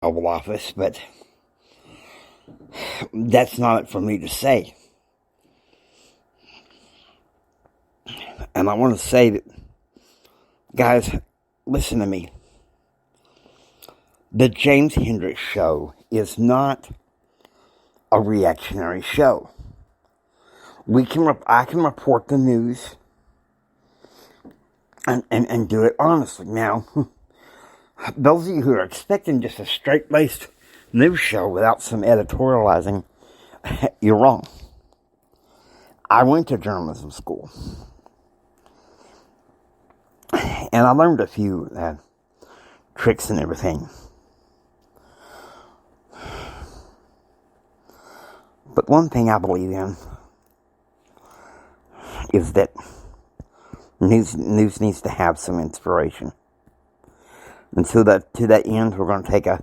Oval Office, but that's not for me to say. And I want to say that, guys, listen to me. The James Hendricks Show is not a reactionary show. I can report the news and do it honestly. Now, those of you who are expecting just a straight-laced news show without some editorializing, you're wrong. I went to journalism school, and I learned a few tricks and everything. But one thing I believe in is that news needs to have some inspiration. And so to that end, we're going to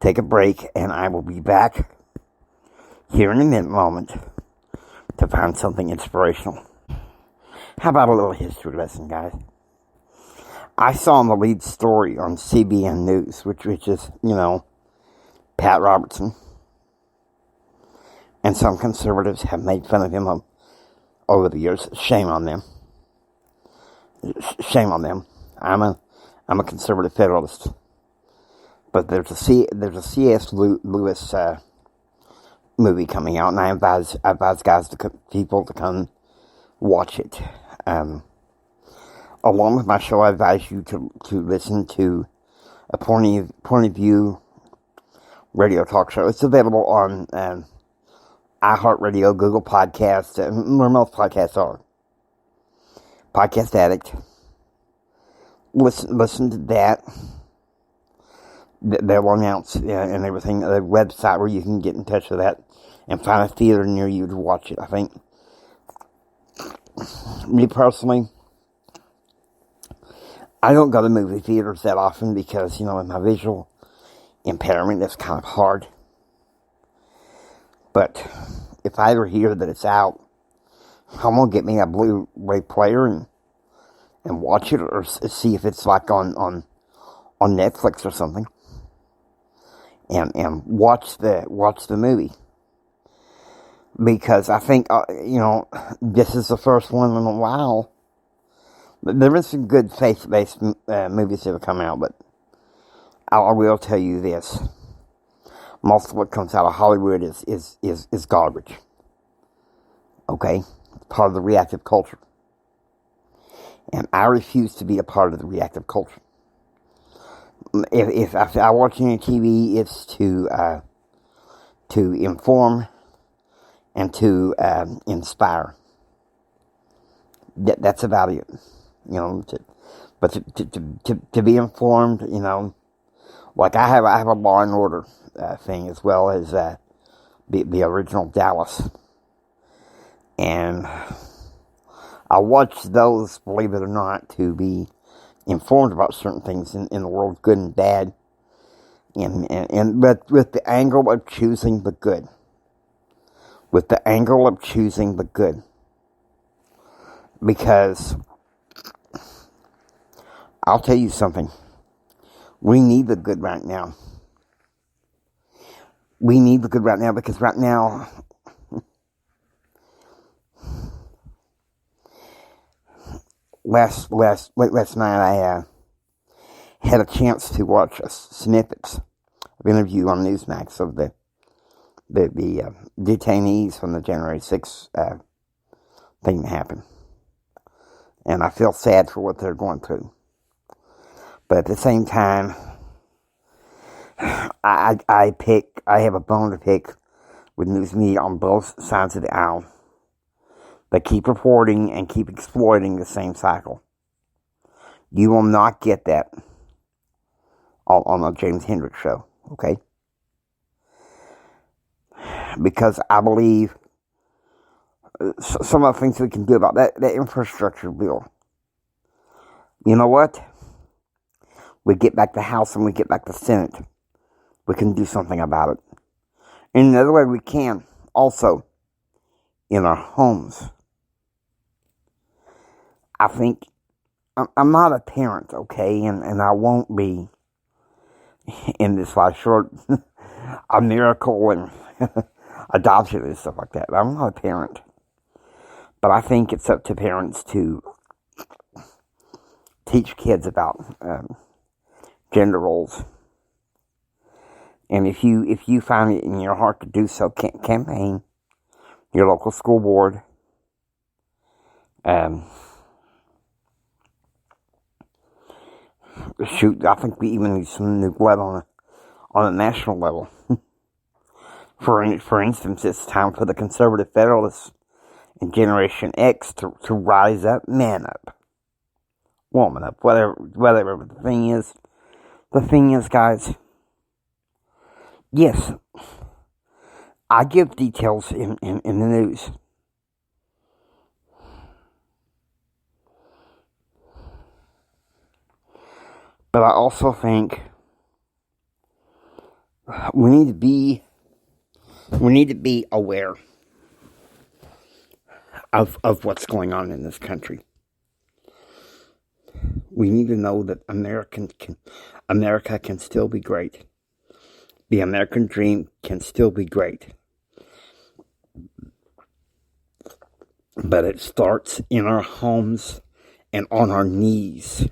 take a break, and I will be back here in a moment to find something inspirational. How about a little history lesson, guys? I saw the lead story on CBN News, which is, Pat Robertson. And some conservatives have made fun of him over the years. Shame on them. Shame on them. I'm a conservative federalist. But there's a C.S. Lewis movie coming out, and I advise people to come watch it. Along with my show, I advise you to listen to a point of view radio talk show. It's available on iHeartRadio, Google Podcasts, where most podcasts are. Podcast Addict. Listen to that. They'll announce and everything, the website where you can get in touch with that and find a theater near you to watch it. I think, me personally, I don't go to movie theaters that often because, with my visual impairment, it's kind of hard. But if I ever hear that it's out, I'm going to get me a Blu-ray player and watch it, or see if it's like on Netflix or something. And watch the movie. Because I think, this is the first one in a while. There is some good faith-based movies that have come out, but I will tell you this. Most of what comes out of Hollywood is garbage. Okay? It's part of the reactive culture. And I refuse to be a part of the reactive culture. If I watch any TV, it's to inform and to inspire. That's about it. But to be informed, like I have a Law and Order thing, as well as the original Dallas, and I watch those, believe it or not, to be informed about certain things in the world, good and bad, but with the angle of choosing the good. With the angle of choosing the good. Because I'll tell you something. We need the good right now. We need the good right now because right now, last night I had a chance to watch snippets of interview on Newsmax of the detainees from the January 6th thing that happened. And I feel sad for what they're going through. But at the same time, I have a bone to pick with news media on both sides of the aisle. They keep reporting and keep exploiting the same cycle. You will not get that on the James Hendricks Show, okay? Because I believe some of the things we can do about that infrastructure bill. You know what? We get back the House and we get back the Senate. We can do something about it. And another way we can, also, in our homes. I think, I'm not a parent, okay, and I won't be, in this life short a miracle and adoption and stuff like that. I'm not a parent, but I think it's up to parents to teach kids about gender roles. And if you find it in your heart to do so, campaign your local school board. Shoot, I think we even need some new blood on a national level. For instance, it's time for the conservative federalists and Generation X to rise up, man up, woman up, whatever the thing is. The thing is, guys, yes, I give details in the news. But I also think we need to be aware of what's going on in this country. We need to know that America can still be great. The American dream can still be great. But it starts in our homes and on our knees.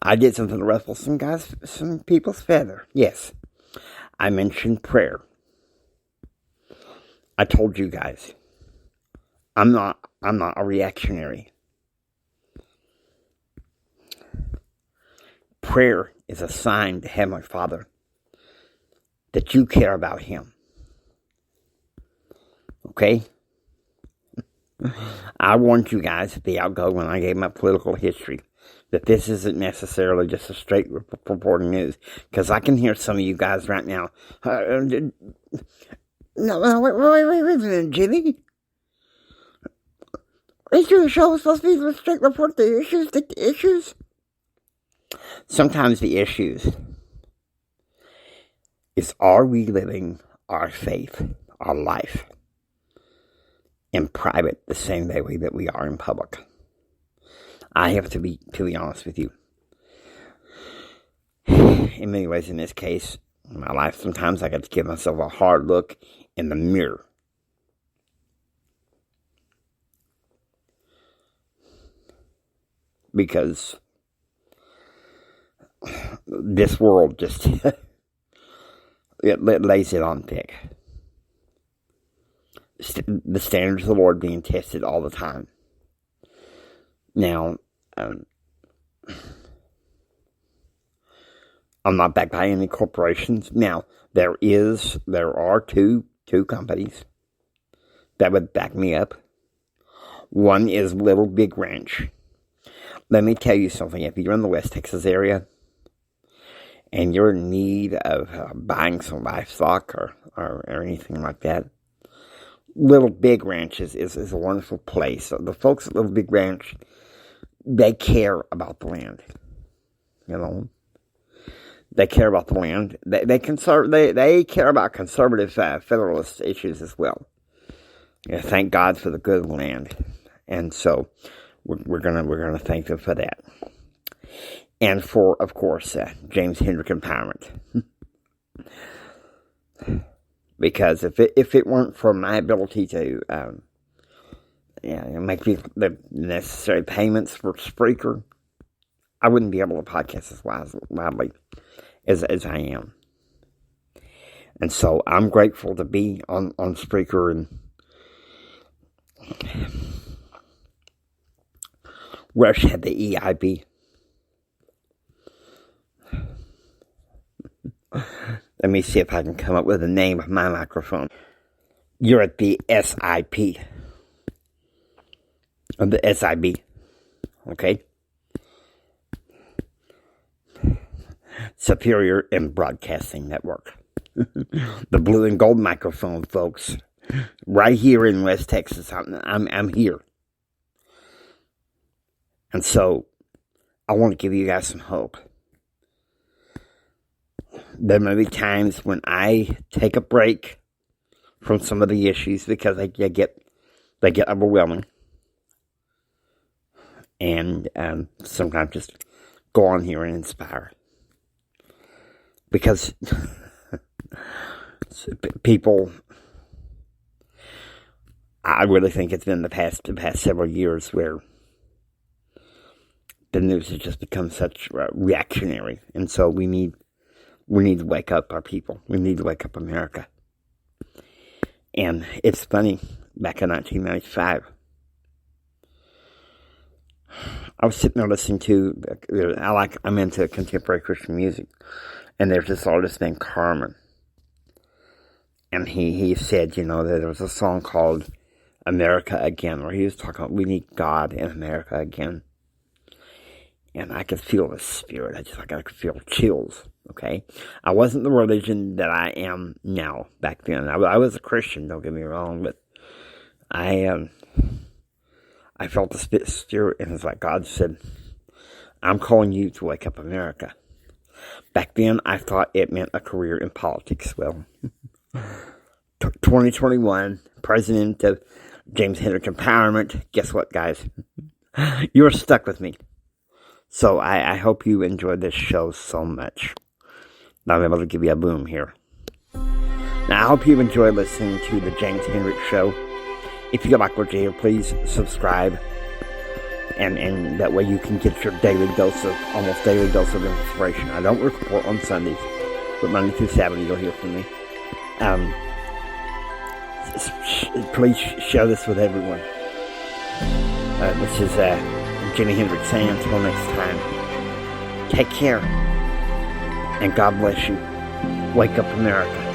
I did something to ruffle some people's feather. Yes, I mentioned prayer. I told you guys, I'm not a reactionary. Prayer is a sign to Heavenly Father that you care about Him. Okay? I warned you guys at the outgo when I gave my political history that this isn't necessarily just a straight reporting news. Because I can hear some of you guys right now. No, wait a minute, Jimmy. The show was supposed to be to straight report the issues. Sometimes the issues is, are we living our faith, our life, in private the same way that we are in public? I have to be honest with you. In many ways, in this case, in my life, sometimes I got to give myself a hard look in the mirror. Because this world just it lays it on thick. The standards of the Lord being tested all the time. Now, I'm not backed by any corporations. Now, there are two companies that would back me up. One is Little Big Ranch. Let me tell you something. If you're in the West Texas area and you're in need of buying some livestock or anything like that, Little Big Ranch is a wonderful place. So the folks at Little Big Ranch, they care about the land. You know, they care about the land. They care about conservative federalist issues as well. Yeah, thank God for the good land, and so we're gonna thank them for that, and for, of course, James Hendrick Empowerment. Because if it weren't for my ability to make the necessary payments for Spreaker, I wouldn't be able to podcast as widely as I am. And so I'm grateful to be on Spreaker, and Rush had the EIB. Let me see if I can come up with the name of my microphone. You're at the SIP. Of the SIB. Okay? Superior and Broadcasting Network. The blue and gold microphone, folks. Right here in West Texas. I'm here. And so, I want to give you guys some hope. There may be times when I take a break from some of the issues because they get overwhelming. And sometimes just go on here and inspire. Because people, I really think it's been the past several years where the news has just become such reactionary. And so we need to wake up our people. We need to wake up America. And it's funny, back in 1995, I was sitting there listening to, I'm into contemporary Christian music, and there's this artist named Carmen, and he said, that there was a song called America Again, where he was talking about we need God in America again, and I could feel the spirit. I could feel chills. Okay, I wasn't the religion that I am now. Back then, I was a Christian. Don't get me wrong, but I felt the spirit, and it's like God said, I'm calling you to wake up America. Back then, I thought it meant a career in politics. Well, 2021, President of James Hendrick Empowerment. Guess what, guys? You're stuck with me. So I hope you enjoyed this show so much. I'm able to give you a boom here. Now, I hope you enjoyed listening to the James Hendrick Show. If you like what you hear, please subscribe. And that way you can get your almost daily dose of inspiration. I don't report on Sundays, but Monday through Saturday you'll hear from me. Please share this with everyone. This is Jimi Hendrix saying until next time, take care, and God bless you. Wake up, America.